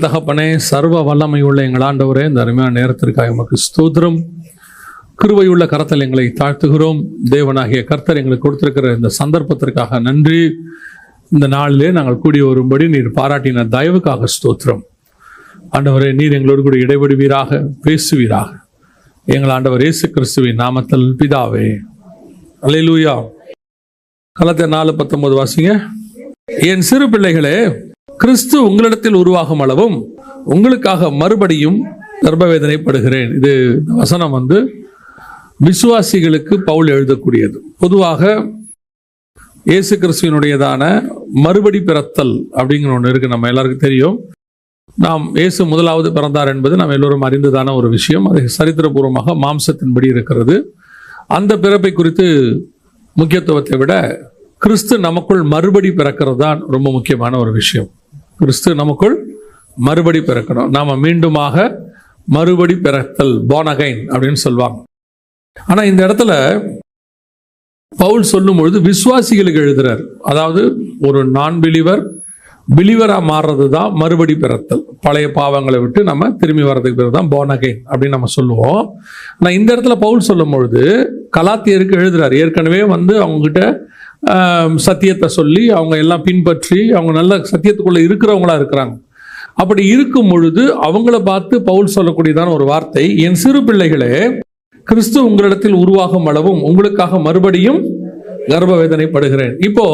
தகப்பனே, சர்வ வல்லமை உள்ள எங்கள் ஆண்டவரே, இந்த அருமையான நேரத்திற்காக உமக்கு ஸ்தோத்திரம். கிருபையுள்ள கரத்தில் எங்களை தாழ்த்துகிறோம். தேவனாகிய கர்த்தர் எங்களுக்கு கொடுத்திருக்கிற இந்த சந்தர்ப்பத்திற்காக நன்றி. இந்த நாளிலே நாங்கள் கூடி வரும்படி நீர் பாராட்டின தயவுக்காக ஸ்தோத்திரம். ஆண்டவரே, நீர் எங்களோடு கூட இடைபடுவீராக, பேசுவீராக. எங்கள் ஆண்டவர் இயேசு கிறிஸ்துவின் நாமத்தில் பிதாவே, அல்லேலூயா. கலாத்தியர் 4:19 வாசிங்க. என் சிறு பிள்ளைகளே, கிறிஸ்து உங்களிடத்தில் உருவாகும் அளவும் உங்களுக்காக மறுபடியும் கர்ப்பவேதனைப்படுகிறேன். இது வசனம் விசுவாசிகளுக்கு பவுல் எழுதக்கூடியது. பொதுவாக இயேசு கிறிஸ்துவினுடையதான மறுபடி பிறத்தல் அப்படிங்கிற ஒன்று இருக்கு. நம்ம எல்லாருக்கும் தெரியும். நாம் இயேசு முதலாவது பிறந்தார் என்பது நாம் எல்லோரும் அறிந்ததான ஒரு விஷயம். அது சரித்திரபூர்வமாக மாம்சத்தின்படி இருக்கிறது. அந்த பிறப்பை குறித்து முக்கியத்துவத்தை விட கிறிஸ்து நமக்குள் மறுபடி பிறக்கிறது தான் ரொம்ப முக்கியமான ஒரு விஷயம். கிறிஸ்து நமக்குள் மறுபடி பிறக்கணும். நாம மீண்டுமாக மறுபடி பிறத்தல், born again அப்படின்னு சொல்லுவாங்க. ஆனா இந்த இடத்துல பவுல் சொல்லும் பொழுது விசுவாசிகளுக்கு எழுதுறார். அதாவது ஒரு நான் பிலிவரா மாறுறது தான் மறுபடி பிறத்தல். பழைய பாவங்களை விட்டு நம்ம திரும்பி வர்றதுக்கு பிறகு தான் born again அப்படின்னு நம்ம சொல்லுவோம். ஆனால் இந்த இடத்துல பவுல் சொல்லும் பொழுது கலாத்தியருக்கு எழுதுறாரு. ஏற்கனவே அவங்ககிட்ட சத்தியத்தை சொல்லி அவங்க எல்லாம் பின்பற்றி அவங்க நல்ல சத்தியத்துக்குள்ள இருக்கிறவங்களா இருக்கிறாங்க. அப்படி இருக்கும் பொழுது அவங்கள பார்த்து பவுல் சொல்லக்கூடியதான ஒரு வார்த்தை, என் சிறு பிள்ளைகளே, கிறிஸ்து உங்களிடத்தில் உருவாகும் அளவும் உங்களுக்காக மறுபடியும் கர்ப்பவேதனைப்படுகிறேன். இப்போ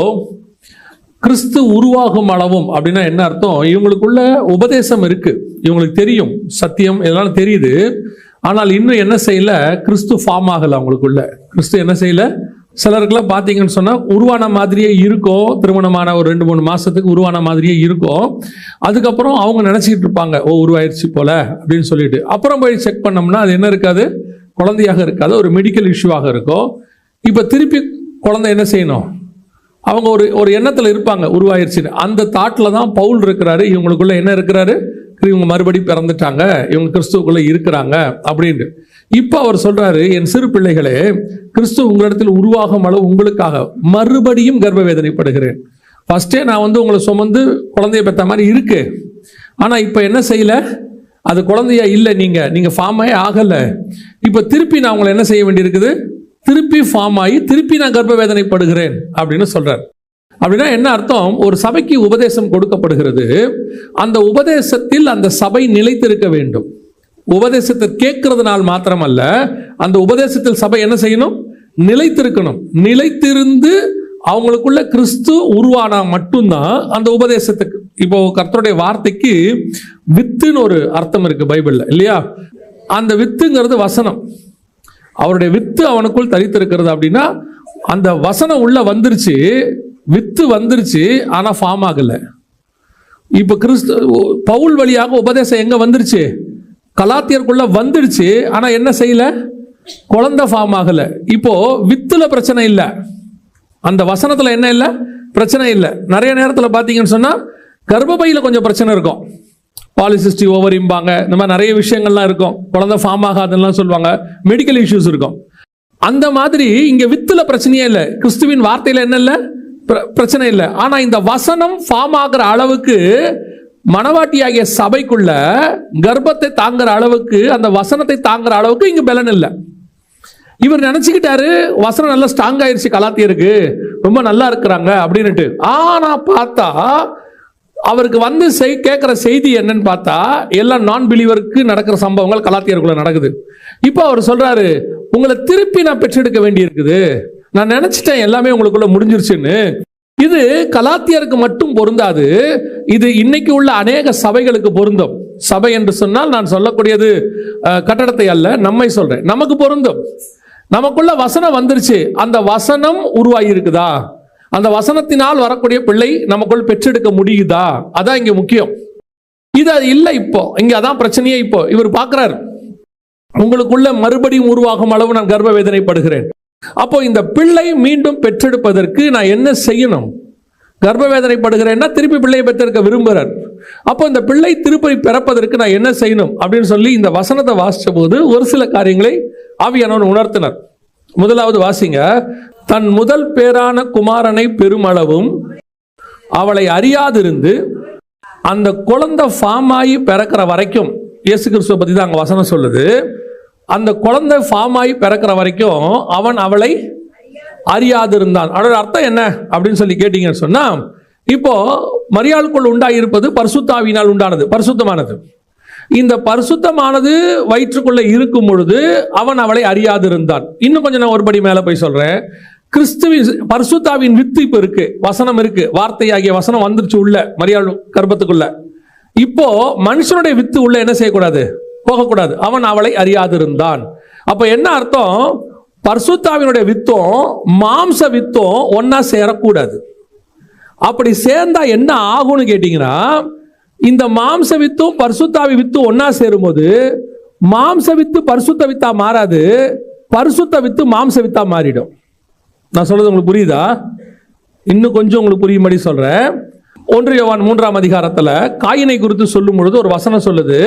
கிறிஸ்து உருவாகும் அளவும் அப்படின்னா என்ன அர்த்தம்? இவங்களுக்குள்ள உபதேசம் இருக்கு, இவங்களுக்கு தெரியும், சத்தியம் எல்லாம் தெரியுது. ஆனால் இன்னும் என்ன செய்யல? கிறிஸ்து ஃபார்ம் ஆகல அவங்களுக்குள்ள. கிறிஸ்து என்ன செய்யல? சிலருக்குலாம் பார்த்தீங்கன்னு சொன்னால் உருவான மாதிரியே இருக்கும். திருமணமான ஒரு 2-3 மாதத்துக்கு உருவான மாதிரியே இருக்கும். அதுக்கப்புறம் அவங்க நினச்சிக்கிட்டு இருப்பாங்க, ஓ உருவாயிருச்சு போல அப்படின்னு சொல்லிட்டு. அப்புறம் போய் செக் பண்ணோம்னா அது என்ன இருக்காது? குழந்தையாக இருக்காது, ஒரு மெடிக்கல் இஷ்யூவாக இருக்கும். இப்போ திருப்பி குழந்தை என்ன செய்யணும்? அவங்க ஒரு எண்ணத்தில் இருப்பாங்க, உருவாயிருச்சுன்னு. அந்த தாட்டில் தான் பவுல் இருக்கிறாரு. இவங்களுக்குள்ள என்ன இருக்கிறாரு? இவங்க மறுபடி பிறந்துட்டாங்க, இவங்க கிறிஸ்துவுக்குள்ள இருக்கிறாங்க அப்படின்ட்டு. இப்போ அவர் சொல்றாரு, என் சிறு பிள்ளைகளே, கிறிஸ்து உங்களிடத்தில் உருவாகும் அளவு உங்களுக்காக மறுபடியும் கர்ப்பவேதனைப்படுகிறேன். ஃபர்ஸ்டே நான் உங்களை சுமந்து குழந்தைய பெற்ற மாதிரி இருக்கு. ஆனால் இப்போ என்ன செய்யல? அது குழந்தையா இல்லை, நீங்க ஃபார்ம் ஆகலை. இப்போ திருப்பி நான் உங்களை என்ன செய்ய வேண்டியிருக்குது? திருப்பி ஃபார்ம் ஆகி திருப்பி நான் கர்ப்பவேதனைப்படுகிறேன் அப்படின்னு சொல்றார். அப்படின்னா என்ன அர்த்தம்? ஒரு சபைக்கு உபதேசம் கொடுக்கப்படுகிறது. அந்த உபதேசத்தில் அந்த சபை நிலைத்திருக்க வேண்டும். உபதேசத்தை கேட்கறதுனால் மாத்திரமல்ல, அந்த உபதேசத்தில் சபை என்ன செய்யணும்? நிலைத்திருக்கணும். நிலைத்திருந்து அவங்களுக்குள்ள கிறிஸ்து உருவானா மட்டும்தான் அந்த உபதேசத்துக்கு. இப்போ கர்த்தருடைய வார்த்தைக்கு வித்துன்னு ஒரு அர்த்தம் இருக்கு பைபிள்ல, இல்லையா? அந்த வித்துங்கிறது வசனம். அவருடைய வித்து அவனுக்குள் தரித்திருக்கிறது. அப்படின்னா அந்த வசனம் உள்ள வந்துருச்சு, வித்து வந்துருச்சு, ஆனா ஃபார்ம் ஆகல. இப்ப கிறிஸ்து பவுல் வழியாக உபதேசம் எங்க வந்துருச்சு? கலாத்தியருக்குள்ள வந்துடுச்சு. ஆனா என்ன செய்யல? குழந்தை ஃபார்ம் ஆகல. இப்போ வித்துல பிரச்சனை இல்லை, அந்த வசனத்துல என்ன இல்லை? பிரச்சனை இல்லை. நிறைய நேரத்தில் பார்த்தீங்கன்னு சொன்னா கர்ப்பப்பையில கொஞ்சம் பிரச்சனை இருக்கும். பாலிசிஸ்டி ஓவரிம்பாங்க, இந்த மாதிரி நிறைய விஷயங்கள்லாம் இருக்கும். குழந்தை ஃபார்ம் ஆகாதுன்னு சொல்லுவாங்க. மெடிக்கல் இஷ்யூஸ் இருக்கும். அந்த மாதிரி இங்க வித்துல பிரச்சனையே இல்லை, கிறிஸ்துவின் வார்த்தையில என்ன இல்லை? பிரச்சனை இல்லை. ஆனா இந்த வசனம் ஃபார்ம் ஆகிற அளவுக்கு, மனவாட்டியாகிய சபைக்குள்ள கர்ப்பத்தை தாங்குற அளவுக்கு, அந்த வசனத்தை தாங்குற அளவுக்கு இங்க பலன் இல்லை. இவர் நினைச்சுக்கிட்டாரு வசனம் நல்லா ஸ்ட்ராங் ஆயிருச்சு, கலாத்தியருக்கு ரொம்ப நல்லா இருக்கிறாங்க அப்படின்னுட்டு. ஆனா பார்த்தா அவருக்கு கேட்கிற செய்தி என்னன்னு பார்த்தா எல்லாம் நான் பிலீவருக்கு நடக்கிற சம்பவங்கள் கலாத்தியருக்குள்ள நடக்குது. இப்போ அவர் சொல்றாரு, உங்களை திருப்பி நான் பெற்றெடுக்க வேண்டி இருக்குது, நான் நினைச்சிட்டேன் எல்லாமே உங்களுக்குள்ள முடிஞ்சிருச்சுன்னு. இது கலாத்தியருக்கு மட்டும் பொருந்தாது, இது இன்னைக்கு உள்ள அநேக சபைகளுக்கு பொருந்தும். சபை என்று சொன்னால் நான் சொல்லக்கூடியது கட்டடத்தை அல்ல, நம்மை சொல்றேன். நமக்கு பொருந்தும். நமக்குள்ள வசனம் வந்துருச்சு, அந்த வசனம் உருவாகி இருக்குதா? அந்த வசனத்தினால் வரக்கூடிய பிள்ளை நமக்குள் பெற்றெடுக்க முடியுதா? அதான் இங்க முக்கியம். இது அது இல்லை. இப்போ இங்க அதான் பிரச்சனையே. இப்போ இவர் பார்க்கிறார், உங்களுக்குள்ள மறுபடியும் உருவாகும் அளவு நான் கர்ப்பவேதனைப்படுகிறேன். அப்போ இந்த பிள்ளை மீண்டும் பெற்றெடுப்பதற்கு நான் என்ன செய்யணும்? கர்ப்பவேதனைப்படுகிறேன்னா திருப்பி பிள்ளையை பெற்றெடுக்க விரும்புகிறார். அப்போ இந்த பிள்ளை திருப்பி பிறப்பதற்கு நான் என்ன செய்யணும் அப்படின்னு சொல்லி இந்த வசனத்தை வாசிச்ச போது ஒரு சில காரியங்களை ஆவியானவர் உணர்த்தினார். முதலாவது வாசிங்க. தன் முதல் பேரான குமாரனை பெருமளவும் அவளை அறியாதிருந்து அந்த குழந்தை ஃபார்ம் ஆகி பிறக்கிற வரைக்கும், இயேசு கிறிஸ்துவை பற்றி தான் அங்கே வசனம் சொல்லுது, அந்த குழந்தை ஃபார்ம் ஆகி பிறக்கிற வரைக்கும் அவன் அவளை அறியாதிருந்தான். அதோட அர்த்தம் என்ன அப்படின்னு சொல்லி கேட்டீங்கன்னு சொன்னா, இப்போ மரியாளுக்குள் உண்டாயிருப்பது பரிசுத்தாவியினால் உண்டானது, பரிசுத்தமானது. இந்த பரிசுத்தமானது வயிற்றுக்குள்ள இருக்கும் பொழுது அவன் அவளை அறியாதிருந்தான். இன்னும் கொஞ்சம் நான் ஒருபடி மேல போய் சொல்றேன். கிறிஸ்துவின் பரிசுத்தாவின் வித்து இப்ப இருக்கு, வசனம் இருக்கு, வார்த்தையாகிய வசனம் வந்துருச்சு உள்ள மரியாள் கர்ப்பத்துக்குள்ள. இப்போ மனுஷனுடைய வித்து உள்ள என்ன செய்யக்கூடாது, போகக்கூடாது. அவன் அவளை அறியாதிருந்தான். அப்ப என்ன அர்த்தம்? பரிசுத்தாவினுடைய வித்தும் மாம்ச வித்தும் ஒன்னா சேரக்கூடாது. அப்படி சேர்ந்தா என்ன ஆகும்னு கேட்டீங்கன்னா, இந்த மாம்ச வித்தும் பரிசுத்தாவி வித்து ஒன்னா சேரும்போது மாம்ச வித்து பரிசுத்த வித்தா மாறாது, பரிசுத்த வித்து மாம்ச வித்தா மாறிடும். நான் சொல்றது உங்களுக்கு புரியுதா? இன்னும் கொஞ்சம் உங்களுக்கு புரியும்படி சொல்றேன். 1 யோவான் 3ஆம் அதிகாரத்துல காயினை குறித்து சொல்லும் பொழுது ஒரு வசனம் சொல்லுது,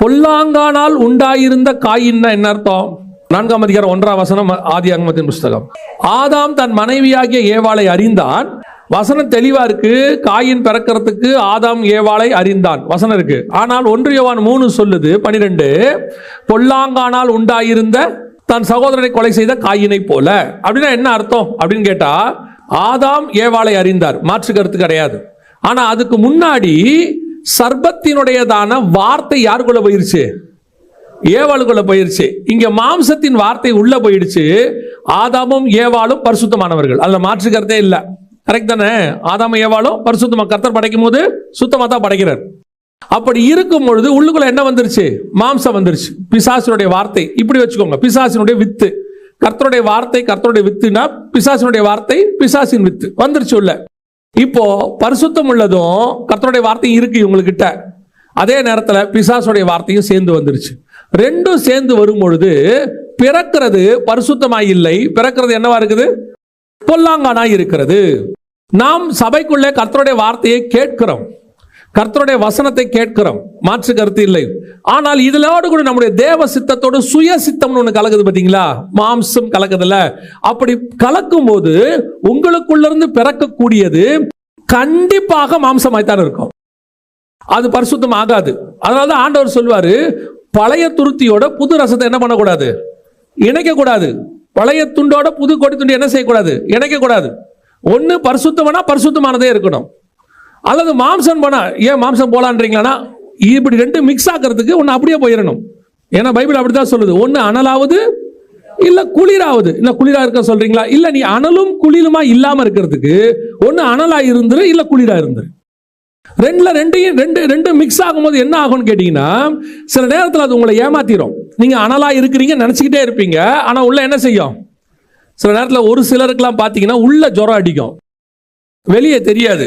பொல்லாங்கானால் உண்டாயிருந்த காயின்னா என்ன அர்த்தம்? 4ஆம் அதிகாரம் 1ஆம் வசனம், ஆதியாகமத்தின் புஸ்தகம். ஆதாம் தன் மனைவியாகிய ஏவாளை அறிந்தான். வசனம் தெளிவா இருக்கு. காயின் பிறக்கிறதுக்கு ஆதாம் ஏவாளை அறிந்தான் வசனம் இருக்கு. ஆனால் 1 யோவான் 3 சொல்லுது 12, பொல்லாங்கானால் உண்டாயிருந்த தன் சகோதரனை கொலை செய்த காயினை போல. அப்படின்னா என்ன அர்த்தம் அப்படின்னு கேட்டா, ஆதாம் ஏவாளை அறிந்தார், மாற்று கருத்து கிடையாது. ஆனா அதுக்கு முன்னாடி சர்பத்தினுடையதான வார்த்தை யாருக்குள்ள போயிருச்சு? ஏவாளுக்குள்ள போயிருச்சு. இங்க மாம்சத்தின் வார்த்தை உள்ள போயிடுச்சு. ஆதாமும் ஏவாளும் பரிசுத்தமானவர்கள், அதுல மாற்று கருத்தே இல்லை. கரெக்ட் தானே? ஆதாம ஏவாளும் பரிசுத்தமா, கர்த்தர் படைக்கும் போது சுத்தமா தான் படைக்கிறார். அப்படி இருக்கும் பொழுது உள்ளுக்குள்ள என்ன வந்துருச்சு? மாம்சம் வந்துருச்சு, பிசாசினுடைய வார்த்தை. இப்படி வச்சுக்கோங்க, பிசாசினுடைய வித்து. கர்த்தருடைய வார்த்தை கர்த்தருடைய வித்துனா பிசாசினுடைய வார்த்தை பிசாசின் வித்து வந்துருச்சு உள்ள. இப்போ பரிசுத்தம் உள்ளதும் கர்த்தருடைய வார்த்தையும் இருக்கு இவங்ககிட்ட. அதே நேரத்தில் பிசாசுடைய வார்த்தையும் சேர்ந்து வந்துருச்சு. ரெண்டும் சேர்ந்து வரும் பொழுது பிறக்கிறது பரிசுத்தமாய் இல்லை, பிறக்கிறது என்னவா இருக்குது? பொல்லாங்கானாய் இருக்கிறது. நாம் சபைக்குள்ளே கர்த்தருடைய வார்த்தையை கேட்கிறோம், கர்த்தருடைய வசனத்தை கேட்கிறோம், மாற்று கருத்து இல்லை. ஆனால் இதோடு கூட நம்முடைய தேவ சித்தத்தோடு சுய சித்தம்னு ஒன்று கலக்குது பார்த்தீங்களா? மாம்சம் கலக்குதுல்ல. அப்படி கலக்கும் போது உங்களுக்குள்ள இருந்து பிறக்கக்கூடியது கண்டிப்பாக மாம்சமாய்த்தான் இருக்கும், அது பரிசுத்தம் ஆகாது. அதனால தான் ஆண்டவர் சொல்வாரு, பழைய துருத்தியோட புது ரசத்தை என்ன பண்ணக்கூடாது? இணைக்க கூடாது. பழைய துண்டோட புது கொடி துண்டு என்ன செய்யக்கூடாது? இணைக்க கூடாது. ஒன்னு பரிசுத்தமானா பரிசுத்தமானதே இருக்கணும், அல்லது மாம்சம் போனா, ஏன் மாம்சம் போலான்றீங்களா? இப்படி ரெண்டு மிக்ஸ் ஆகிறதுக்கு ஒன்னு அப்படியே போயிடணும். ஏன்னா பைபிள் அப்படித்தான் சொல்லுது, ஒன்னு அனலாவது இல்ல குளிராவது. இல்ல குளிரா இருக்க சொல்றீங்களா? இல்ல நீ அனலும் குளிருமா இல்லாம இருக்கிறதுக்கு ஒன்னு அனலா இருந்துரு, இல்ல குளிரா இருந்துரு. ரெண்டு மிக்ஸ் ஆகும்போது என்ன ஆகும்னு கேட்டீங்கன்னா, சில நேரத்தில் அது உங்களை ஏமாத்திரும். நீங்க அனலா இருக்கிறீங்க நினைச்சுக்கிட்டே இருப்பீங்க, ஆனா உள்ள என்ன செய்யும்? சில நேரத்தில் ஒரு சிலருக்குலாம் பார்த்தீங்கன்னா உள்ள ஜுரம் அடிக்கும், வெளியே தெரியாது.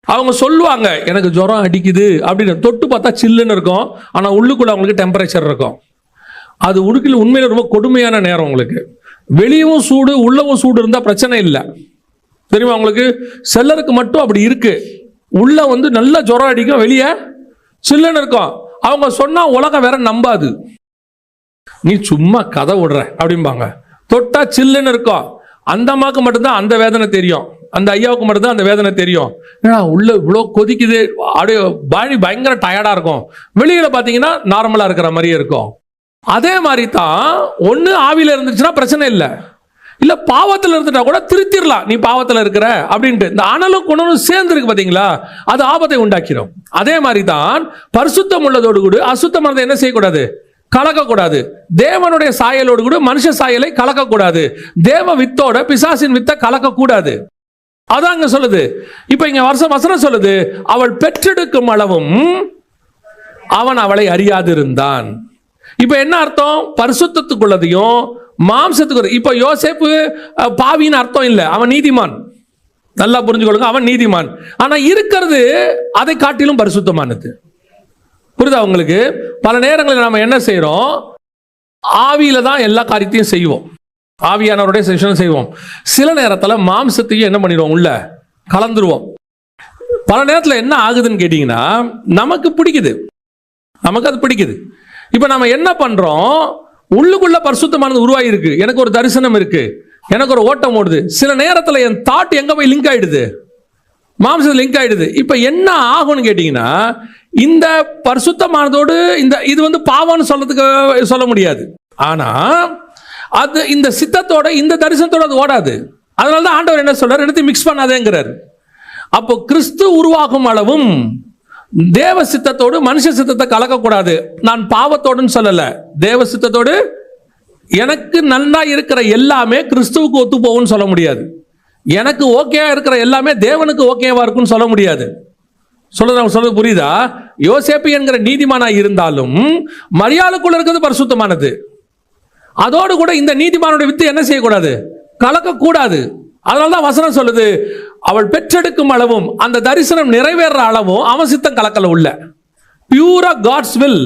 அவங்க சொல்லுவாங்க எனக்கு ஜுரம் அடிக்குது அப்படின்னு, தொட்டு பார்த்தா சில்லுன்னு இருக்கும், ஆனா உள்ளுக்குள்ள அவங்களுக்கு டெம்பரேச்சர் இருக்கும். அது உடுக்கில் உண்மையில ரொம்ப கொடுமையான நேரம். உங்களுக்கு வெளியவும் சூடு உள்ளவும் சூடு இருந்தால் பிரச்சனை இல்லை, தெரியுமா உங்களுக்கு? சிலருக்கு மட்டும் அப்படி இருக்கு, உள்ள வந்து நல்ல ஜுரம் அடிக்கும், வெளியே சில்லுன்னு இருக்கும். அவங்க சொன்னா உலகம் வேற நம்பாது, நீ சும்மா கதை விடுற அப்படிம்பாங்க. தொட்டா சில்லுன்னு இருக்கும். அந்த அம்மாவுக்கு மட்டும்தான் அந்த வேதனை தெரியும், அந்த ஐயாவுக்கு மட்டும்தான் அந்த வேதனை தெரியும். ஏன்னா உள்ள இவ்வளோ கொதிக்குது, அப்படியே பாடி பயங்கர டயர்டா இருக்கும். வெளியில பார்த்தீங்கன்னா நார்மலா இருக்கிற மாதிரியே இருக்கும். அதே மாதிரி தான் ஒன்று ஆவியில இருந்துச்சுன்னா பிரச்சனை இல்லை, இல்ல பாவத்தில் இருந்துட்டா கூட திருத்திடலாம், நீ பாவத்தில் இருக்கிற அப்படின்ட்டு. இந்த அனலும் குணமும் சேர்ந்து இருக்கு பார்த்தீங்களா, அது ஆபத்தை உண்டாக்கிடும். அதே மாதிரி தான் பரிசுத்தம் உள்ளதோடு கூட அசுத்தமானதை என்ன செய்யக்கூடாது? கலக்கக்கூடாது. தேவனுடைய சாயலோடு கூட மனுஷ சாயலை கலக்கக்கூடாது. தேவ வித்தோட பிசாசின் வித்தை கலக்கக்கூடாது. அதான் அங்க சொல்லுது. இப்ப இங்க வசனம் சொல்லுது, அவள் பெற்றெடுக்கும் அளவும் அவன் அவளை அறியாதிருந்தான். இப்ப என்ன அர்த்தம்? பரிசுத்தத்துக்குள்ளதையும் மாம்சத்துக்கு. இப்ப யோசேப்பு பாவின்னு அர்த்தம் இல்லை, அவன் நீதிமான். நல்லா புரிஞ்சுக்கொள்ளுங்க, அவன் நீதிமான். ஆனா இருக்கிறது அதை காட்டிலும் பரிசுத்தமானது. புரியுதா உங்களுக்கு? பல நேரங்களில் நாம என்ன செய்யறோம்? ஆவியில தான் எல்லா காரியத்தையும் செய்வோம், ஆவியானவருடைய செஷன் செய்வோம். சில நேரத்தில் மாம்சத்தையும் என்ன பண்ணிடுவோம்? உள்ள கலந்துருவோம். பல நேரத்தில் என்ன ஆகுதுன்னு கேட்டீங்கன்னா, நமக்கு பிடிக்குது, நமக்கு அது பிடிக்குது. இப்ப நம்ம என்ன பண்றோம்? உள்ளுக்குள்ள பரிசுத்தமானது உருவாகி இருக்கு, எனக்கு ஒரு தரிசனம் இருக்கு, எனக்கு ஒரு ஓட்டம் ஓடுது. சில நேரத்தில் என் தாட் எங்க போய் லிங்க் ஆயிடுது? மாம்சத்தில் லிங்க் ஆயிடுது. இப்ப என்ன ஆகும்னு கேட்டீங்கன்னா, இந்த பரிசுத்தமானதோடு இது வந்து பாவம்னு சொல்ல முடியாது. ஆனா அது இந்த சித்தத்தோட இந்த தரிசனத்தோட அது ஓடாது. அதனால தான் ஆண்டவர் என்ன சொல்றாரு, ரெண்டுத்தையும் மிக்ஸ் பண்ணாதேங்கிறார். அப்போ கிறிஸ்து உருவாகும் அளவும் தேவ சித்தத்தோடு மனுஷ சித்தத்தை கலக்கக்கூடாது. நான் பாவத்தோடுன்னு சொல்லல, தேவ சித்தத்தோடு எனக்கு நல்லா இருக்கிற எல்லாமே கிறிஸ்துவுக்கு ஒத்து போகும்னு சொல்ல முடியாது. எனக்கு ஓகேவா இருக்கிற எல்லாமே தேவனுக்கு ஓகேவா இருக்குன்னு சொல்ல முடியாது. சொல்றது புரியுதா? யோசேப்பு என்கிற நீதிமானா இருந்தாலும் மரியாளுக்குள்ள இருக்கிறது பரிசுத்தமானது. அதோடு கூட இந்த நீதிமானுடைய வித்து என்ன செய்யக்கூடாது, கலக்கக்கூடாது. அதனால்தான் வசனம் சொல்லுது, அவள் பெற்றெடுக்கும் அளவும் அந்த தரிசனம் நிறைவேற அளவும் அவன் சித்தம் கலக்கல உள்ள பியூரா காட்ஸ் வில்.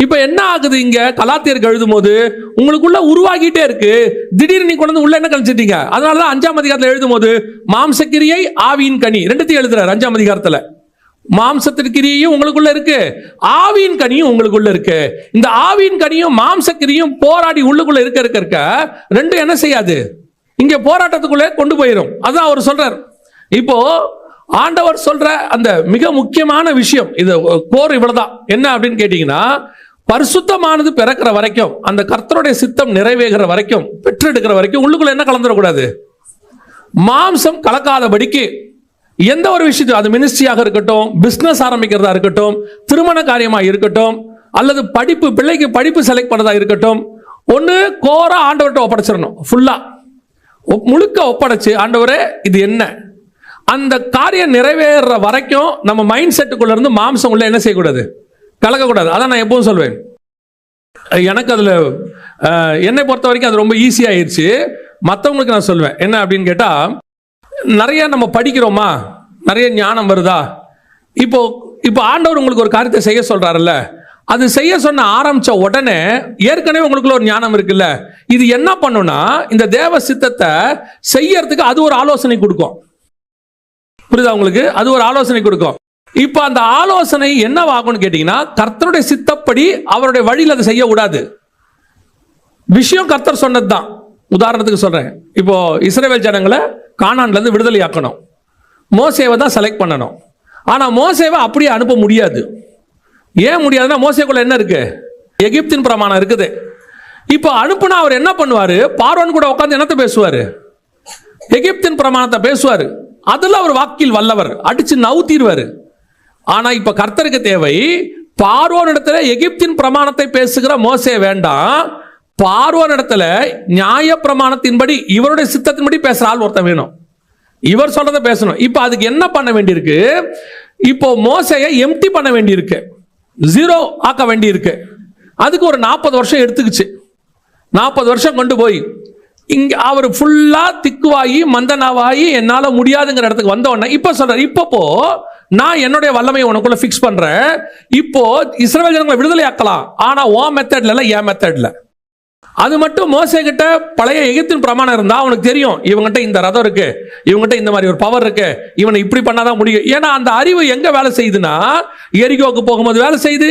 இப்ப என்ன ஆகுது, இங்க கலாத்தியருக்கு எழுதும் போது உங்களுக்குள்ள உருவாகிட்டே இருக்கு, திடீர்னு நீ கொண்டு வந்து உள்ள என்ன கழிச்சிட்டீங்க. அதனாலதான் 5ஆம் அதிகாரத்தில் எழுதும் போது மாம்சக்கிரியை ஆவியின் கனி ரெண்டுத்தையும் எழுதுறாரு. 5ஆம் அதிகாரத்துல மாம்சத்தின் கிரியும் உங்களுக்குள்ள இருக்கு, ஆவியின் கனியும் உங்களுக்குள்ள இருக்கு. இந்த ஆவியின் கனியும் மாம்சக்கிரியும் போராடி உள்ளுக்குள்ள இருக்க ரெண்டும் என்ன செய்யாது, இங்க போராட்டத்துக்குள்ளே கொண்டு போயிடும். அதான் அவர் சொல்றார். இப்போ ஆண்டவர் சொல்ற அந்த மிக முக்கியமான விஷயம், இது கோர் இவ்வளவுதான். என்ன அப்படின்னு கேட்டீங்கன்னா, பரிசுத்தமானது பிறக்கிற வரைக்கும், அந்த கர்த்தருடைய சித்தம் நிறைவேறுகிற வரைக்கும், பெற்றெடுக்கிற வரைக்கும் உள்ளுக்குள்ள என்ன கலந்துடக்கூடாது, மாம்சம் கலக்காதபடிக்கு எந்த ஒரு விஷயத்தையும், அது மினிஸ்ட்ரியாக இருக்கட்டும், பிசினஸ் ஆரம்பிக்கிறதா இருக்கட்டும், திருமண காரியமா இருக்கட்டும், அல்லது படிப்பு, பிள்ளைக்கு படிப்பு செலக்ட் பண்ணதா இருக்கட்டும், ஒன்று கோரா ஆண்டவர்கிட்ட ஒப்படைச்சிடணும். ஃபுல்லா முழுக்க ஒப்படைச்சு, ஆண்டவரே இது என்ன, அந்த காரியம் நிறைவேற வரைக்கும் நம்ம மைண்ட் செட்டுக்குள்ள இருந்து மாம்சம் உள்ள என்ன செய்யக்கூடாது, கலக்கக்கூடாது. அதான் நான் எப்பவும் சொல்வேன். எனக்கு அதுல என்னை பொறுத்த வரைக்கும் அது ரொம்ப ஈஸியாயிருச்சு. மற்றவங்களுக்கு நான் சொல்வேன் என்ன அப்படின்னு கேட்டா, நிறைய நம்ம படிக்கிறோமா, நிறைய ஞானம் வருதா. இப்போ ஆண்டவர் உங்களுக்கு ஒரு காரியத்தை செய்ய சொல்றாருல்ல, அது செய்ய சொன்ன ஆரம்பிச்ச உடனே ஏற்கனவே உங்களுக்குள்ள ஒரு ஞானம் இருக்குல்ல, இது என்ன பண்ணுனா இந்த தேவ சித்தத்தை செய்யறதுக்கு அது ஒரு ஆலோசனை கொடுக்கும். புரியுதா உங்களுக்கு? அது ஒரு ஆலோசனை கொடுக்கும். இப்ப அந்த ஆலோசனை என்னவாகும்னு கேட்டீங்கன்னா, கர்த்தருடைய சித்தப்படி அவருடைய வழியில் அதை செய்ய கூடாது. விஷயம் கர்த்தர் சொன்னதுதான். உதாரணத்துக்கு சொல்றேன், இப்போ இஸ்ரவேல் ஜனங்களை கானான்ல இருந்து விடுதலை ஆக்கணும், மோசேவை தான் செலக்ட் பண்ணணும். ஆனா மோசேவை அப்படியே அனுப்ப முடியாது. ஏன் முடியாதுன்னா, மோசேக்குள்ள என்ன இருக்கு, எகிப்தின் பிரமாணம் இருக்குது. இப்போ அனுப்புனா அவர் என்ன பண்ணுவாரு, பார்வோன் கூட உட்கார்ந்து என்னத்தை பேசுவாரு, எகிப்தின் பிரமாணத்தை பேசுவாரு. அதுல அவர் வாக்கில் வல்லவர், அடிச்சு நவுத்திடுவாரு. ஆனா இப்ப கர்த்தருக்கு தேவை, பார்வோன் இடத்துல எகிப்தின் பிரமாணத்தை பேசுகிற மோசே வேண்டாம், பார்வோன் இடத்துல நியாய பிரமாணத்தின்படி இவருடைய சித்தத்தின்படி பேசுற ஆள் ஒருத்தன் வேணும். இவர் சொல்றதை பேசணும். இப்ப அதுக்கு என்ன பண்ண வேண்டியிருக்கு, இப்போ மோசையை எம்டி பண்ண வேண்டியிருக்கு, ஜீரோ ஆக்க வேண்டியிருக்கு. அதுக்கு ஒரு 40 வருஷம் எடுத்துக்கிச்சு. 40 வருஷம் கொண்டு போய் இங்க அவர் ஃபுல்லா திக்குவாயி மந்தனாவாயி என்னால முடியாதுங்கிற இடத்துக்கு வந்த உடனே இப்ப சொல்றாரு, இப்போ நான் என்னுடைய வல்லமையை உனக்குள்ள பிக்ஸ் பண்றேன், இப்போ இஸ்ரவேல் ஜனங்களை விடுதலை ஆக்கலாம், ஆனா உன் மெத்தட்ல இல்ல, என் மெத்தட்ல. அது மட்டும் மோசே கிட்ட பழைய எகிப்தின் பிரமாணம் இருந்தா அவனுக்கு தெரியும், இவங்கிட்ட இந்த ரதம் இருக்கு, இவங்கிட்ட இந்த மாதிரி ஒரு பவர் இருக்கு, இவனை இப்படி பண்ணாதான் முடியும். ஏன்னா அந்த அறிவு எங்க வேலை செய்யுதுன்னா, எரிகோவுக்கு போகும்போது வேலை செய்யுது,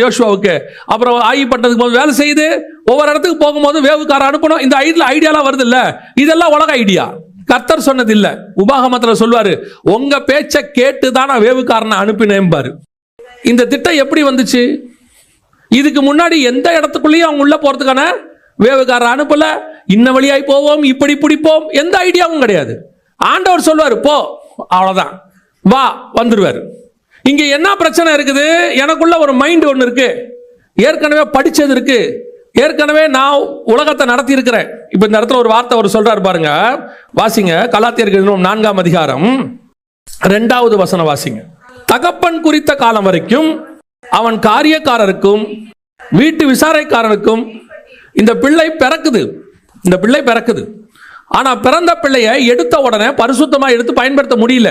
யோசுவாவுக்கு, அப்புறம் ஆயி பட்டதுக்கு போது வேலை செய்யுது, ஒவ்வொரு இடத்துக்கு போகும்போது வேவுக்கார அனுப்பணும். இந்த ஐடியாலாம் வருது இல்ல, இதெல்லாம் உலக ஐடியா, கர்த்தர் சொன்னது இல்ல. உபாகமத்துல சொல்வாரு, உங்க பேச்ச கேட்டுதான் நான் வேவுக்காரனை அனுப்பினேன் பாரு. இந்த திட்டம் எப்படி வந்துச்சு? இதுக்கு முன்னாடி எந்த இடத்துக்குள்ளேயும் அவங்க உள்ள போறதுக்கான வேவுக்காரர் அனுப்பல, இன்ன வழியாய் போவோம், இப்படி பிடிப்போம், எந்த ஐடியாவும் கிடையாது. ஆண்டவர் சொல்வாரு போ, அவ்வளவுதான், வா, வந்துருவாரு. இங்க என்ன பிரச்சனை இருக்குது, எனக்குள்ள ஒரு மைண்ட் ஒன்று இருக்கு, ஏற்கனவே படிச்சது இருக்கு, ஏற்கனவே நான் உலகத்தை நடத்தி இருக்கிறேன். இப்ப இந்த இடத்துல ஒரு வார்த்தை அவர் சொல்றாரு பாருங்க, வாசிங்க. கலாத்தியர்கள் 4ஆம் அதிகாரம் 2வது வசனம் வாசிங்க. தகப்பன் குறித்த காலம் வரைக்கும் அவன் காரியக்காரருக்கும் வீட்டு விசாரைக்காரனுக்கும் இந்த பிள்ளை பிறக்குது. ஆனா பிறந்த பிள்ளையை எடுத்த உடனே பரிசுத்தமா எடுத்து பயன்படுத்த முடியல.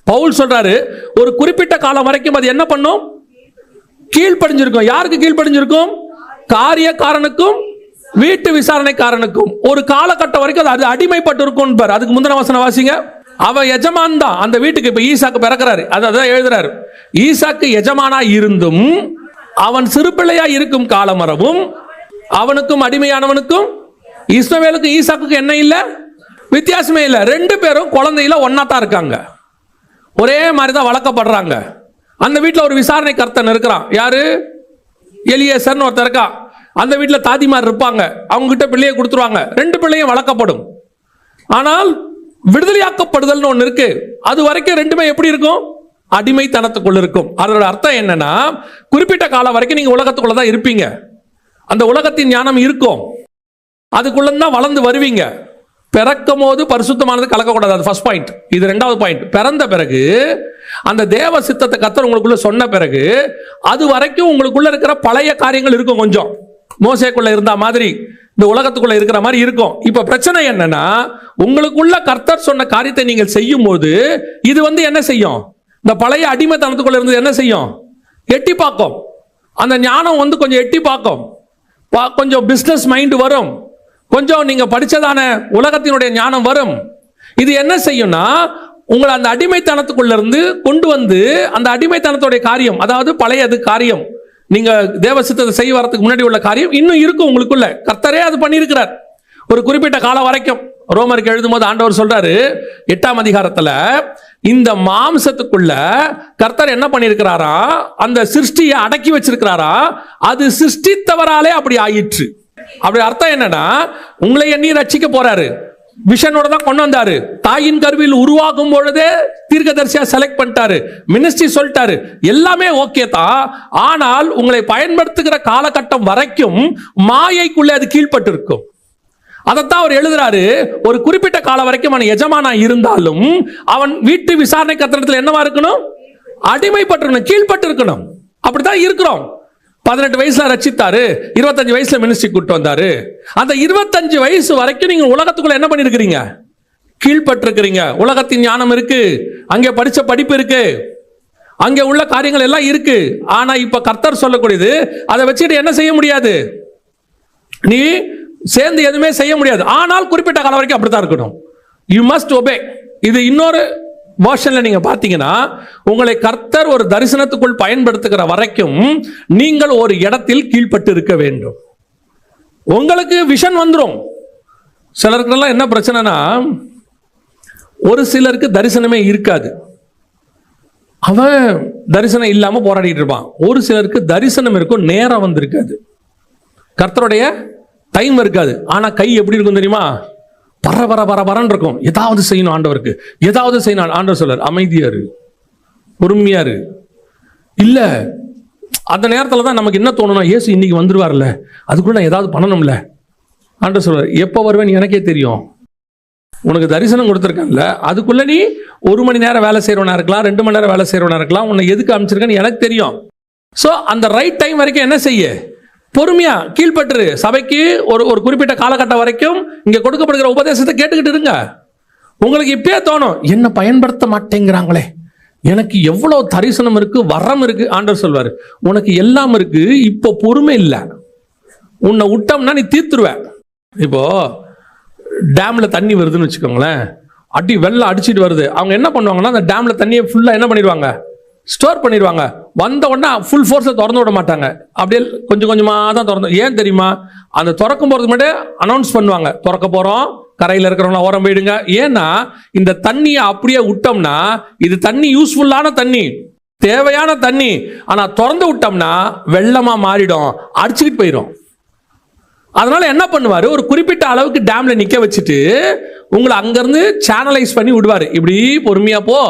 பவுல் சொல்றாரு, ஒரு குறிப்பிட்ட காலம் வரைக்கும் அது என்ன பண்ணும், கீழ்ப்படிஞ்சிருக்கும். யாருக்கு கீழ்ப்படிஞ்சிருக்கும்? காரியக்காரனுக்கும் வீட்டு விசாரணைக்காரனுக்கும். ஒரு காலகட்டம் வரைக்கும் அது அடிமைப்பட்டு இருக்கும். அதுக்கு முந்தின வசனம் வாசிங்க. அவன் எஜமான் தான் அந்த வீட்டுக்கு. இப்ப ஈசாக்கு பிறக்கிறாரு, அதான் எழுதுறாரு, ஈசாக்கு எஜமானா இருந்தும் அவன் சிறு பிள்ளையா இருக்கும் காலம் வரவும் அவனுக்கும் அடிமையானவனுக்கும் இஸ்ரவேலுக்கும் ஈசாக்குக்கு என்ன இல்ல, வித்தியாசமே இல்ல. ரெண்டு பேரும் குழந்தையில ஒன்னா தான் இருக்காங்க. ஒரே மாதிரி தான் வளர்க்கப்படுறாங்க. அந்த வீட்டில் ஒரு விசாரணை கர்த்தன் இருக்கிறான். யாரு? எலியேசர்னு ஒருத்தர் இருக்கான். அந்த வீட்டில் தாதிமார் இருப்பாங்க. அவங்க கிட்ட பிள்ளையை கொடுத்துருவாங்க. 2 பிள்ளையும் வளர்க்கப்படும். ஆனால் விடுதலையாக்கப்படுதல்னு ஒன்று இருக்கு. அது வரைக்கும் 2மே எப்படி இருக்கும்? அடிமைத்தனத்துக்குள்ள இருக்கும். அதோட அர்த்தம் என்னன்னா, குறிப்பிட்ட காலம் வரைக்கும் நீங்க உலகத்துக்குள்ள தான் இருப்பீங்க. அந்த உலகத்தின் ஞானம் இருக்கும். அதுக்குள்ள தான் வளர்ந்து வருவீங்க. பிறக்கும் போது பரிசுத்தமானது கலக்கக்கூடாது. அது ஃபர்ஸ்ட் பாயிண்ட். இது 2வது பாயிண்ட். பிறந்த பிறகு அந்த தேவ சித்தத்தை கர்த்தர் உங்களுக்குள்ள சொன்ன பிறகு அது வரைக்கும் உங்களுக்குள்ள இருக்கிற பழைய காரியங்கள் இருக்கும். கொஞ்சம் மோசேக்குள்ள இருந்த மாதிரி இந்த உலகத்துக்குள்ள இருக்கிற மாதிரி இருக்கும். இப்ப பிரச்சனை என்னன்னா, உங்களுக்குள்ள கர்த்தர் சொன்ன காரியத்தை நீங்கள் செய்யும் போது இது என்ன செய்யும்? இந்த பழைய அடிமைத்தனத்துக்குள்ள இருந்து என்ன செய்யும்? எட்டி பார்க்கும். அந்த ஞானம் கொஞ்சம் எட்டி பார்க்கும். கொஞ்சம் பிசினஸ் மைண்ட் வரும். கொஞ்சம் நீங்க படிச்சதான உலகத்தினுடைய ஞானம் வரும். இது என்ன செய்யும்னா, உங்களை அந்த அடிமைத்தனத்துக்குள்ள இருந்து கொண்டு வந்து அந்த அடிமைத்தனத்துடைய காரியம், அதாவது பழையது காரியம், நீங்க தேவ சித்தத்தை செய்ய வரதுக்கு முன்னாடி உள்ள காரியம் இன்னும் இருக்கும் உங்களுக்குள்ள. கர்த்தரே அது பண்ணியிருக்கிறார் ஒரு குறிப்பிட்ட காலம் வரைக்கும். ரோமருக்கு எழுதும் போது ஆண்டவர் சொல்றாரு 8ஆம் அதிகாரத்துல, இந்த மாம்சத்துக்குள்ள கர்த்தர் என்ன பண்ணியிருக்கிறாரா, அந்த சிருஷ்டியை அடக்கி வச்சிருக்கிறாரா. அது சிருஷ்டித்தவராலே அப்படி ஆயிற்று. அப்படி அர்த்தம் என்னன்னா, உங்களை எண்ணி ரட்சிக்க போறாரு. விஷனோட தான் கொண்டு வந்தாரு. தாயின் கருவில் உருவாகும் பொழுதே தீர்க்கதரிசியா செலக்ட் பண்ணிட்டாரு. மினிஸ்ட்ரி சொல்லிட்டாரு. எல்லாமே ஓகே தான். ஆனால் உங்களை பயன்படுத்துகிற காலகட்டம் வரைக்கும் மாயைக்குள்ளே அது கீழ்பட்டு இருக்கும். அதைத்தான் அவர் எழுதுறாரு. ஒரு குறிப்பிட்ட காலம் வரைக்கும் அவன் எஜமானா இருந்தாலும் அவன் வீட்டு விசாரணை கட்டணத்தில் என்னவா இருக்கணும்? அடிமைப்பட்டிருக்கணும், கீழ்பட்டு இருக்கணும். அப்படித்தான் இருக்கிறோம். 18 வயசுல ரட்சித்தாரு, 25 வயசுல மினிஸ்ட்ரி கூட்டு வந்தாரு. அந்த 25 வயசு வரைக்கும் நீங்க உலகத்துக்குள்ள என்ன பண்ணிருக்கிறீங்க? கீழ்பட்டு இருக்கிறீங்க. உலகத்தின் ஞானம் இருக்கு, அங்கே படிச்ச படிப்பு இருக்கு, அங்கே உள்ள காரியங்கள் எல்லாம் இருக்கு. ஆனா இப்ப கர்த்தர் சொல்லக்கூடியது, அதை வச்சுட்டு என்ன செய்ய முடியாது? நீ சேர்ந்து எதுவுமே செய்ய முடியாது. ஆனால் குறிப்பிட்ட காலம் வரைக்கும் அப்படித்தான் இருக்கணும். You must obey. இது இன்னொரு வேர்ஷன்ல நீங்க பாத்தீங்கன்னா, உங்களை கர்த்தர் ஒரு தரிசனத்துக்குள் பயன்படுத்துகிற வரைக்கும் நீங்கள் ஒரு இடத்தில் கீழ்பட்டு இருக்க வேண்டும். உங்களுக்கு விஷன் வந்துடும். சிலருக்கெல்லாம் என்ன பிரச்சனைனா, ஒரு சிலருக்கு தரிசனமே இருக்காது. அவன் தரிசனம் இல்லாம போராடிட்டு இருப்பான். ஒரு சிலருக்கு தரிசனம் இருக்கும், நேரம் வந்திருக்காது, கர்த்தருடைய டைம் இருக்காது. ஆனா கை எப்படி இருக்கும் தெரியுமா? பரபரன்னு இருக்கும். ஏதாவது செய்யணும் ஆண்டவருக்கு, ஏதாவது செய்யணும். ஆண்டவர் சொல்றார், அமைதியாரு, பொறுமையாரு. இல்ல, அந்த நேரத்தில் தான் நமக்கு என்ன தோணும்னா, இயேசு இன்னைக்கு வந்துருவார்ல, அதுக்குள்ள ஏதாவது பண்ணணும்ல. ஆண்டவர் சொல்றார், எப்போ வருவேன்னு எனக்கே தெரியும். உனக்கு தரிசனம் கொடுத்துருக்கேன்ல, அதுக்குள்ள நீ 1 மணி நேரம் வேலை செய்யறவனா இருக்கலாம், 2 மணி நேரம் வேலை செய்யறவனா இருக்கலாம். உன்னை எதுக்கு அமைச்சிருக்கேன்னு எனக்கு தெரியும். ஸோ அந்த ரைட் டைம் வரைக்கும் என்ன செய்ய? பொறுமையா கீழ்பற்று. சபைக்கு ஒரு குறிப்பிட்ட காலகட்டம் வரைக்கும் இங்க கொடுக்கப்படுகிற உபதேசத்தை கேட்டுக்கிட்டு இருங்க. உங்களுக்கு இப்பயே தோணும், என்ன பயன்படுத்த மாட்டேங்கிறாங்களே, எனக்கு எவ்வளவு தரிசனம் இருக்கு, வரம் இருக்கு. ஆண்டவர் சொல்வாரு, உனக்கு எல்லாம் இருக்கு, இப்போ பொறுமை இல்லை. உன்னை விட்டோம்னா நீ தீர்த்துருவ. இப்போ டேம்ல தண்ணி வருதுன்னு வச்சுக்கோங்களேன், வெள்ளம் அடிச்சுட்டு வருது. அவங்க என்ன பண்ணுவாங்கன்னா, அந்த டேம்ல தண்ணியை ஃபுல்லா என்ன பண்ணிடுவாங்க? ஸ்டோர் பண்ணிடுவாங்க. வந்த உடனே ஃபுல் ஃபோர்ஸை திறந்து விட மாட்டாங்க. அப்படியே கொஞ்சம் கொஞ்சமாக தான் திறந்து. ஏன் தெரியுமா? அந்த திறக்கும் போறதுக்கு முன்னாடி அனௌன்ஸ் பண்ணுவாங்க, திறக்க போறோம், கரையில் இருக்கிறவங்க ஓரம் போயிடுங்க. ஏன்னா இந்த தண்ணியை அப்படியே விட்டோம்னா, இது தண்ணி யூஸ்ஃபுல்லான தண்ணி, தேவையான தண்ணி. ஆனா திறந்து விட்டோம்னா வெள்ளமா மாறிடும், அடிச்சுக்கிட்டு போயிடும். அதனால என்ன பண்ணுவாரு, ஒரு குறிப்பிட்ட அளவுக்கு டேம்ல நிக்க வச்சுட்டு உங்களை அங்கிருந்து சேனலைஸ் பண்ணி விடுவாரு. இப்படி பொறுமையா போ,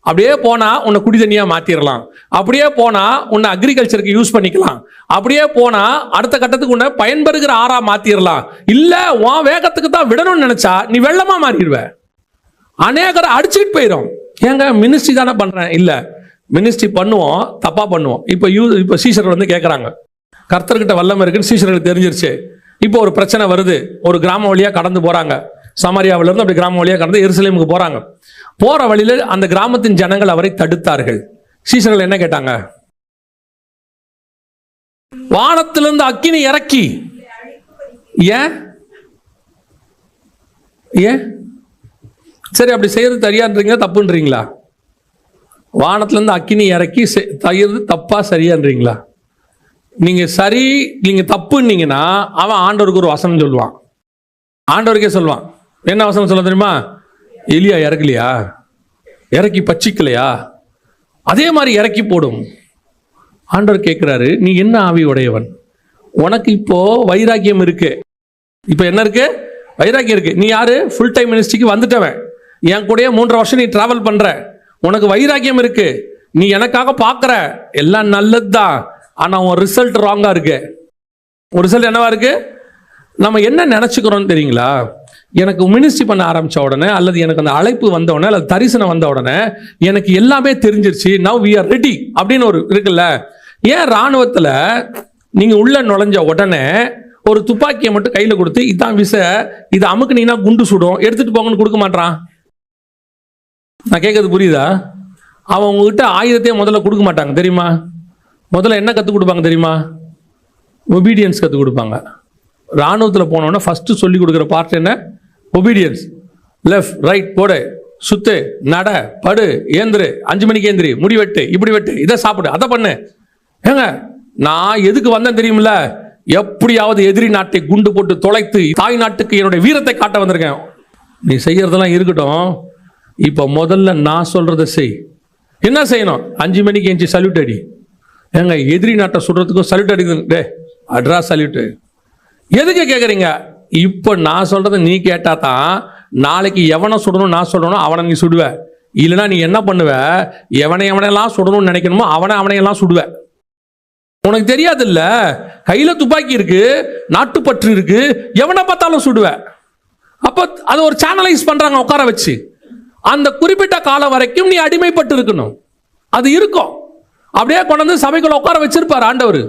அப்படியே போனா உன்னை குடி தண்ணியா மாத்திரலாம், அப்படியே போனா உன்னை அக்ரிகல்ச்சருக்கு யூஸ் பண்ணிக்கலாம், அப்படியே போனா அடுத்த கட்டத்துக்கு உன்னை பயன்பெறுகிற ஆறா மாத்திரலாம். இல்ல உன் வேகத்துக்கு தான் விடணும்னு நினைச்சா நீ வெள்ளமா மாறிடுவ. அநேகரை அடிச்சுக்கிட்டு போயிடும். ஏங்க மினிஸ்ட்ரி தானே பண்றேன்? இல்ல, மினிஸ்ட்ரி பண்ணுவோம், தப்பா பண்ணுவோம். இப்போ சீஷர்கள் கேட்கறாங்க, கர்த்தர்கிட்ட வல்லமை இருக்குன்னு சீஷர்களுக்கு தெரிஞ்சிருச்சு. இப்போ ஒரு பிரச்சனை வருது. ஒரு கிராம வழியா கடந்து போறாங்க. சமாரியாவில இருந்து அப்படி கிராம வழியா கடந்து எருசலேமுக்கு போறாங்க. போற வழியில அந்த கிராமத்தின் ஜனங்கள் அவரை தடுத்தார்கள். சீஷர்கள் என்ன கேட்டாங்க? வானத்திலிருந்து அக்கினி இறக்கி. ஏன் ஏன் சரி, அப்படி செய்யறது சரியான்றீங்களா தப்புன்றீங்களா? வானத்திலிருந்து அக்கினி இறக்கி செய்யறது தப்பா சரியான்றீங்களா? நீங்க தப்புன்னீங்கன்னா அவன் ஆண்டவருக்கு ஒரு வசனம் சொல்லுவான். ஆண்டவருக்கே சொல்லுவான். என்ன வசனம் சொல்ல தெரியுமா? எலியா இறக்கலையா? இறக்கி பச்சிக்கலையா? அதே மாதிரி இறக்கி போடும். ஆண்டவர் கேட்கிறாரு, நீ என்ன ஆவி உடையவன்? உனக்கு இப்போ வைராக்கியம் இருக்கு. இப்போ என்ன இருக்கு? வைராக்கியம் இருக்கு. நீ யாரு? Full time மினிஸ்ட்ரிக்கு வந்துட்டவன். என் கூடயே 3 வருஷம் நீ டிராவல் பண்ற. உனக்கு வைராக்கியம் இருக்கு. நீ எனக்காக பார்க்குற எல்லாம் நல்லதுதான். ஆனால் உன் ரிசல்ட் ராங்கா இருக்கு. ஒரு ரிசல்ட் என்னவா இருக்கு? நம்ம என்ன நினச்சிக்கிறோம் தெரியுங்களா? எனக்கு மினிஸ்ட்ரி பண்ண ஆரம்பித்த உடனே, அல்லது எனக்கு அந்த அழைப்பு வந்த உடனே, அல்லது தரிசனம் வந்த உடனே எனக்கு எல்லாமே தெரிஞ்சிருச்சு, நவ் வி ஆர் ரெடி அப்படின்னு ஒரு இருக்குல்ல. ஏன் இராணுவத்தில் நீங்கள் உள்ள நுழைஞ்ச உடனே ஒரு துப்பாக்கியை மட்டும் கையில் கொடுத்து இதான் விச, இதை அமுக்குனீங்கன்னா குண்டு சுடும், எடுத்துகிட்டு போங்கன்னு கொடுக்க மாட்டான்? நான் கேட்கறது புரியுதா? அவன் உங்ககிட்ட ஆயுதத்தையே முதல்ல கொடுக்க மாட்டாங்க தெரியுமா? முதல்ல என்ன கற்றுக் கொடுப்பாங்க தெரியுமா? ஒபீடியன்ஸ் கற்றுக் கொடுப்பாங்க. இராணுவத்தில் போனோன்னா ஃபஸ்ட்டு சொல்லி கொடுக்குற பார்ட் என்ன? ஒபீடியன்ஸ். லெஃப்ட் ரைட் போடு, சுத்து, நட, படு, ஏந்திரு, 5 மணிக்கு ஏந்திரி, முடி வெட்டு, இப்படி வெட்டு, இதை சாப்பிடு, அதை பண்ணு. ஏங்க, நான் எதுக்கு வந்தேன் தெரியுமில்ல? எப்படியாவது எதிரி நாட்டை குண்டு போட்டு தொலைத்து தாய் நாட்டுக்கு என்னுடைய வீரத்தை காட்ட வந்திருக்கேன். நீ செய்யறதெல்லாம் இருக்கட்டும், இப்போ முதல்ல நான் சொல்றதை செய். என்ன செய்யணும்? 5 மணிக்கு எஞ்சி சல்யூட் அடி. ஏங்க, எதிரி நாட்டை சுடுறதுக்கும் சல்யூட் அடிக்குது. டே அட்ரா சல்யூட்டு. எதுக்கு கேட்குறீங்க? இப்போ நான் சொல்றதை நீ கேட்டா தான் நாளைக்கு எவனை சுடணும் நான் சொல்லணும், அவனை நீ சுடுவ. இல்லைன்னா நீ என்ன பண்ணுவ? எவனையெல்லாம் சுடணும்னு நினைக்கணுமோ அவனையெல்லாம் சுடுவ. உனக்கு தெரியாது இல்ல, கையில துப்பாக்கி இருக்கு, நாட்டுப்பற்று இருக்கு, எவனை பார்த்தாலும் சுடுவ. அப்போ அதை ஒரு சேனலைஸ் பண்றாங்க உட்கார வச்சு. அந்த குறிப்பிட்ட காலம் வரைக்கும் நீ அடிமைப்பட்டு இருக்கணும். அது இருக்கும். அப்படியே கொண்டு வந்து சபைக்குள்ள உட்கார வச்சிருப்பார் ஆண்டவர்.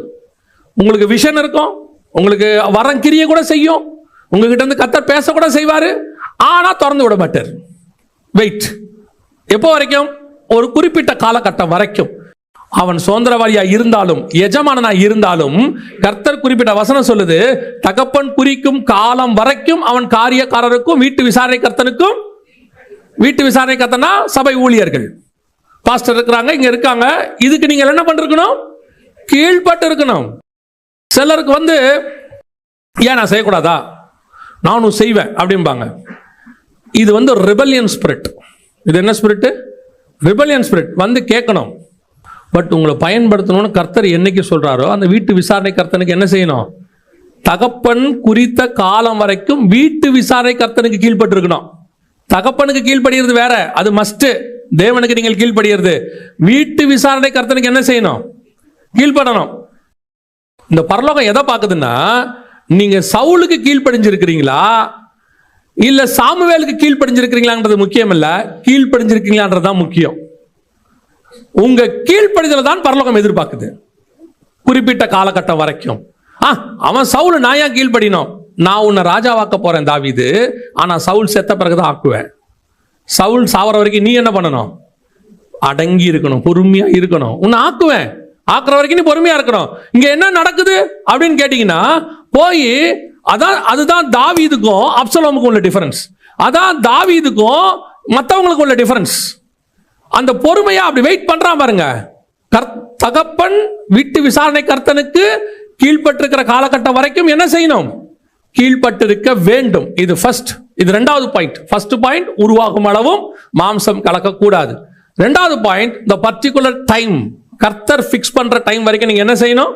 உங்களுக்கு விஷன் இருக்கும், உங்களுக்கு வரம் கிரிய கூட செய்யும், உங்ககிட்ட இருந்து கர்த்தர் பேச கூட செய்வாரு. ஆனா திறந்து விட மாட்டார். வெயிட். எப்போ வரைக்கும்? ஒரு குறிப்பிட்ட காலகட்டம் வரைக்கும். அவன் சுதந்திரவாளியா இருந்தாலும் எஜமானனா இருந்தாலும் கர்த்தர் குறிப்பிட்ட வசனம் சொல்லுது, தகப்பன் குறிக்கும் காலம் வரைக்கும் அவன் காரியக்காரருக்கும் வீட்டு விசாரணை கர்த்தனுக்கும். வீட்டு விசாரணை கர்த்தனா சபை ஊழியர்கள், பாஸ்டர் இருக்கிறாங்க, இங்க இருக்காங்க. இதுக்கு நீங்க என்ன பண்ணிருக்கணும்? கீழ்பட்டு இருக்கணும். சிலருக்கு வந்து ஏன் நான் செய்யக்கூடாதா, நானும் செய்வேன் அப்படிம்பாங்க. இது வந்து ரிபல்லியன் ஸ்பிரிட். இது என்ன ஸ்பிரிட்? Rebellion spirit. வந்து கேட்கணும். பட் உங்களை பயன்படுத்தணும்னு கர்த்தர் என்னைக்கு சொல்றாரோ அந்த வீட்டு விசாரணை கர்த்தனுக்கு என்ன செய்யணும்? தகப்பன் குறித்த காலம் வரைக்கும் வீட்டு விசாரணை கர்த்தனுக்கு கீழ்பட்டு இருக்கணும். தகப்பனுக்கு கீழ்படுகிறது வேற, அது மஸ்ட். தேவனுக்கு நீங்கள் கீழ்படுகிறது. வீட்டு விசாரணை கர்த்தனுக்கு என்ன செய்யணும்? கீழ்படணும். இந்த பரலோகம் எதை பார்க்குதுன்னா, நீங்க சவுலுக்கு கீழ்ப்படிஞ்சிருக்கிறீங்களா இல்ல சாமுவேலுக்கு கீழ்ப்படிஞ்சிருக்கிறீங்களான்றது முக்கியம் இல்ல, கீழ்ப்படிஞ்சிருக்கீங்களான்றதுதான் முக்கியம். உங்க கீழ்ப்படிதல தான் பரலோகம் எதிர்பார்க்குது குறிப்பிட்ட காலகட்டம் வரைக்கும். அவன் சவுல், நான் ஏன் கீழ்ப்படினோம்? நான் உன்னை ராஜாவாக்க போறேன் தாவீது, ஆனா சவுல் செத்த பிறகுதான் ஆக்குவேன். சவுல் சாவர வரைக்கும் நீ என்ன பண்ணணும்? அடங்கி இருக்கணும், பொறுமையா இருக்கணும். உன்னை ஆக்குவேன், ஆக்குற வரைக்கும் நீ பொறுமையா இருக்கணும். இங்க என்ன நடக்குது அப்படின்னு கேட்டீங்கன்னா, போய் அதுதான் தாவீதுக்கும் அப்சலோமுக்கும் உள்ள டிஃபரன்ஸ். அதான் தாவீதுக்கும் மற்றவங்களுக்கு உள்ள டிஃபரன்ஸ். அந்த பொறுமையா அப்படி வெயிட் பண்றான் பாருங்க. தகப்பன் வீட்டு விசாரணை கர்த்தனுக்கு கீழ்பட்டிருக்கிற காலகட்டம் வரைக்கும் என்ன செய்யணும்? கீழ்பட்டிருக்க வேண்டும். இது ஃபர்ஸ்ட். இது 2வது பாயிண்ட். ஃபர்ஸ்ட் பாயிண்ட், உருவாகும் அளவும் மாம்சம் கலக்கக்கூடாது. 2வது பாயிண்ட், இந்த பர்டிகுலர் டைம், கர்த்தர் ஃபிக்ஸ் பண்ற டைம் வரைக்கும் நீங்க என்ன செய்யணும்?